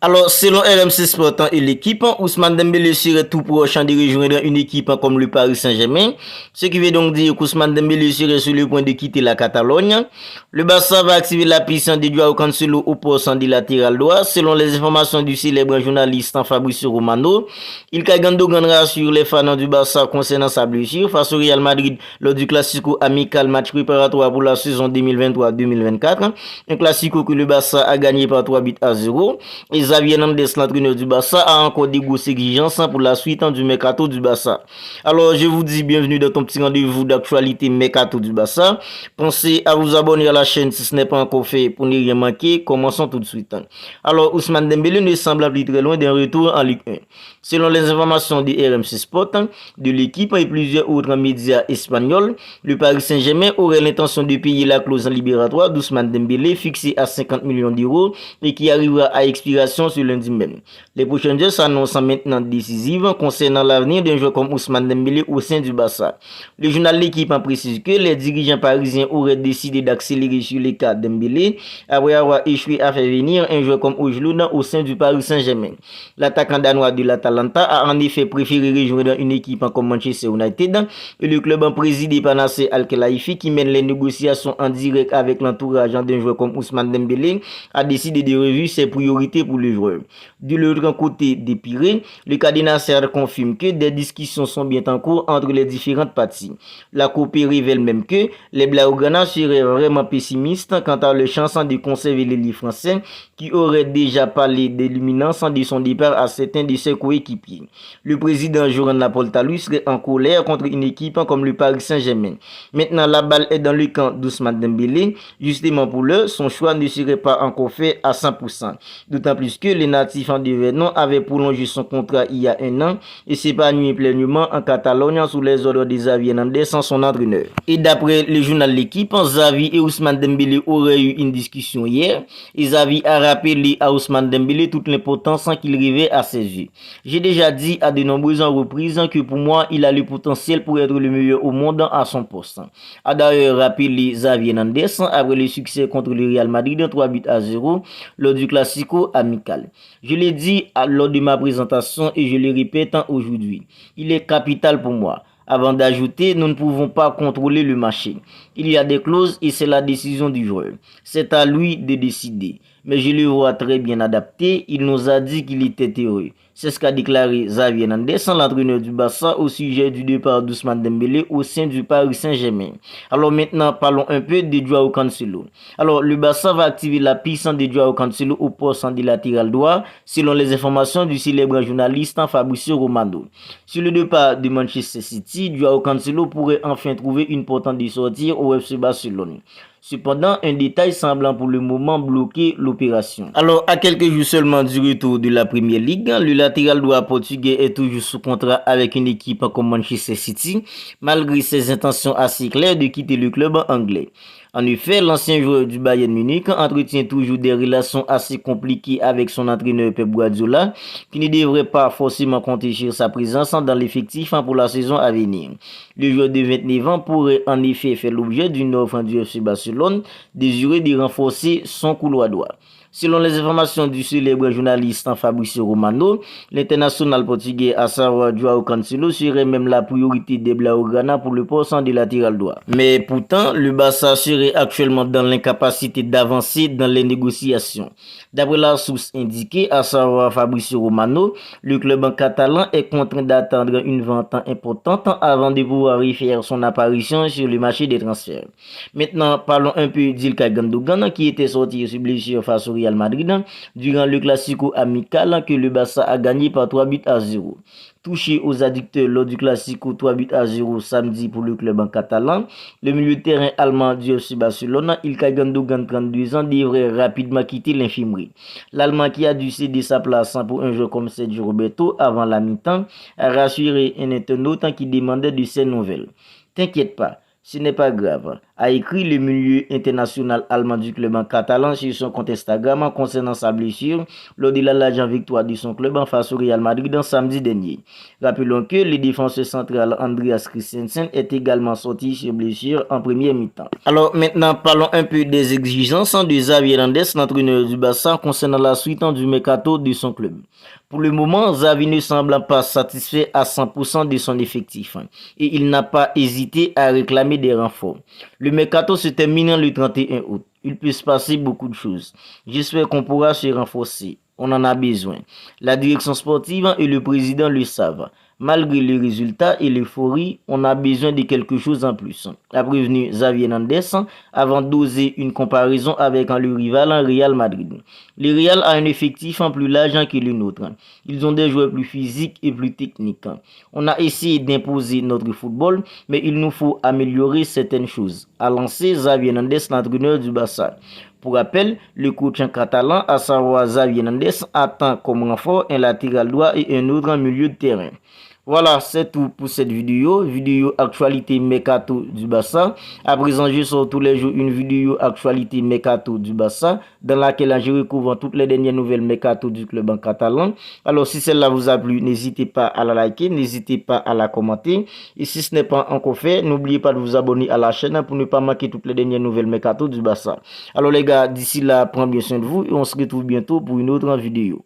Alors, selon RMC Sport et l'équipe, Ousmane Dembélé serait tout proche de rejoindre une équipe comme le Paris Saint-Germain, ce qui veut donc dire qu'Ousmane Dembélé serait sur le point de quitter la Catalogne. Le Barça va activer la puissance de Joao Cancelo au poste de latéral droit, selon les informations du célèbre journaliste Fabrizio Romano. Ilkay Gundogan rassure les fans du Barça concernant sa blessure face au Real Madrid lors du Classico amical match préparatoire pour la saison 2023-2024, un Classico que le Barça a gagné par 3-0. Et Xavi Hernandez, l'entraîneur du Barça, a encore des grosses exigences pour la suite du mercato du Barça. Alors, je vous dis bienvenue dans ton petit rendez-vous d'actualité mercato du Barça. Pensez à vous abonner à la chaîne si ce n'est pas encore fait pour ne rien manquer. Commençons tout de suite. Alors, Ousmane Dembélé ne semble plus très loin d'un retour en Ligue 1. Selon les informations de RMC Sport, de l'équipe et plusieurs autres médias espagnols, le Paris Saint-Germain aurait l'intention de payer la clause libératoire d'Ousmane Dembélé fixée à 50 millions d'euros et qui arrivera à expiration ce lundi même. Les prochaines heures s'annoncent maintenant décisives concernant l'avenir d'un joueur comme Ousmane Dembélé au sein du Barça. Le journal L'équipe en précise que les dirigeants parisiens auraient décidé d'accélérer sur les cas Dembélé après avoir échoué à faire venir un joueur comme Ojloun au sein du Paris Saint-Germain. L'attaquant danois de l'Atalanta a en effet préféré rejoindre une équipe comme Manchester United et le club présidé par Nasser Al-Khelaifi qui mène les négociations en direct avec l'entourage d'un joueur comme Ousmane Dembélé a décidé de revoir ses priorités pour le joueur. De l'autre côté des Pyrénées, le cas de Nasser confirme que des discussions sont bien en cours entre les différentes parties. La COPE révèle même que les Blaugrana seraient vraiment pessimistes quant à leur chance de conserver l'élite français qui aurait déjà parlé de l'imminence de son départ à certains de ses coéquipiers. Le président Joran Laporta lui serait en colère contre une équipe comme le Paris Saint-Germain. Maintenant, la balle est dans le camp d'Ousmane Dembélé. Justement pour l'heure, son choix ne serait pas encore fait à 100%. D'autant plus que les natifs en Vernon avait prolongé son contrat il y a un an et s'épanouit pleinement en Catalogne sous les ordres de Xavi Hernandez sans son entraîneur. Et d'après le journal L'équipe, Xavi et Ousmane Dembélé auraient eu une discussion hier et Xavi a rappelé à Ousmane Dembélé toute l'importance qu'il rêvait à ses yeux. J'ai déjà dit à de nombreuses reprises que pour moi, il a le potentiel pour être le meilleur au monde à son poste. A d'ailleurs rappelé Xavi Hernandez après le succès contre le Real Madrid 3-0 lors du Classico amical. Je l'ai dit lors de ma présentation et je le répète aujourd'hui. Il est capital pour moi. Avant d'ajouter, nous ne pouvons pas contrôler le marché. Il y a des clauses et c'est la décision du joueur. C'est à lui de décider. Mais je le vois très bien adapté. Il nous a dit qu'il était heureux. C'est ce qu'a déclaré Xavi Hernandez, l'entraîneur du Barça, au sujet du départ d'Ousmane Dembélé au sein du Paris Saint-Germain. Alors maintenant, parlons un peu de Joao Cancelo. Alors, le Barça va activer la puissance de Joao Cancelo au poste de latéral droit, selon les informations du célèbre journaliste Fabrizio Romano. Sur le départ de Manchester City, Joao Cancelo pourrait enfin trouver une porte de sortir au FC Barcelone. Cependant, un détail semblant pour le moment bloquer l'opération. Alors, à quelques jours seulement du retour de la Premier League, le latéral droit portugais est toujours sous contrat avec une équipe comme Manchester City, malgré ses intentions assez claires de quitter le club anglais. En effet, l'ancien joueur du Bayern Munich entretient toujours des relations assez compliquées avec son entraîneur Pep Guardiola, qui ne devrait pas forcément compter sur sa présence dans l'effectif pour la saison à venir. Le joueur de 29 ans pourrait en effet faire l'objet d'une offre du FC Barcelone, désireux de renforcer son couloir droit. Selon les informations du célèbre journaliste Fabrizio Romano, l'international portugais, à savoir Joao Cancelo, serait même la priorité des Blaugrana pour le poste de latéral droit. Mais pourtant, le Barça serait actuellement dans l'incapacité d'avancer dans les négociations. D'après la source indiquée, à savoir Fabrizio Romano, le club catalan est contraint d'attendre une vente importante avant de pouvoir y faire son apparition sur le marché des transferts. Maintenant, parlons un peu d'Ilkay Gundogan qui était sorti sur blessure face au Real Madrid durant le Classico amical que le Barça a gagné par 3-0. Touché aux adducteurs lors du Classico 3-0 samedi pour le club en catalan, le milieu de terrain allemand du FC Barcelone, Ilkay Gundogan, 32 ans, devrait rapidement quitter l'infirmerie. L'Allemand qui a dû céder sa place pour un joueur comme Sergio Roberto avant la mi-temps a rassuré un internaute qui demandait de ses nouvelles. T'inquiète pas, ce n'est pas grave. a écrit le milieu international allemand du club en catalan sur son compte Instagram concernant sa blessure lors de la large victoire de son club en face au Real Madrid en samedi dernier. Rappelons que le défenseur central Andreas Christensen est également sorti sur blessure en première mi-temps. Alors maintenant, parlons un peu des exigences de Xavi Hernandez, l'entraîneur du Barça, concernant la suite du mercato de son club. Pour le moment, Xavi ne semble pas satisfait à 100% de son effectif et il n'a pas hésité à réclamer des renforts. Le mercato se termine le 31 août. Il peut se passer beaucoup de choses. J'espère qu'on pourra se renforcer. On en a besoin. La direction sportive et le président le savent. Malgré les résultats et l'euphorie, on a besoin de quelque chose en plus, a prévenu Xavi Hernandez avant d'oser une comparaison avec le rival Real Madrid. Le Real a un effectif plus large que le nôtre. Ils ont des joueurs plus physiques et plus techniques. On a essayé d'imposer notre football, mais il nous faut améliorer certaines choses, a lancé Xavi Hernandez, l'entraîneur du Barça. Pour rappel, le coach catalan, à savoir Xavi Hernandez, attend comme renfort un latéral droit et un autre en milieu de terrain. Voilà, c'est tout pour cette vidéo actualité mercato du Barça. À présent, je sors tous les jours une vidéo actualité mercato du Barça dans laquelle je recouvre toutes les dernières nouvelles mercato du club en catalan. Alors, si celle-là vous a plu, n'hésitez pas à la liker, n'hésitez pas à la commenter. Et si ce n'est pas encore fait, n'oubliez pas de vous abonner à la chaîne pour ne pas manquer toutes les dernières nouvelles mercato du Barça. Alors les gars, d'ici là, prenez bien soin de vous et on se retrouve bientôt pour une autre vidéo.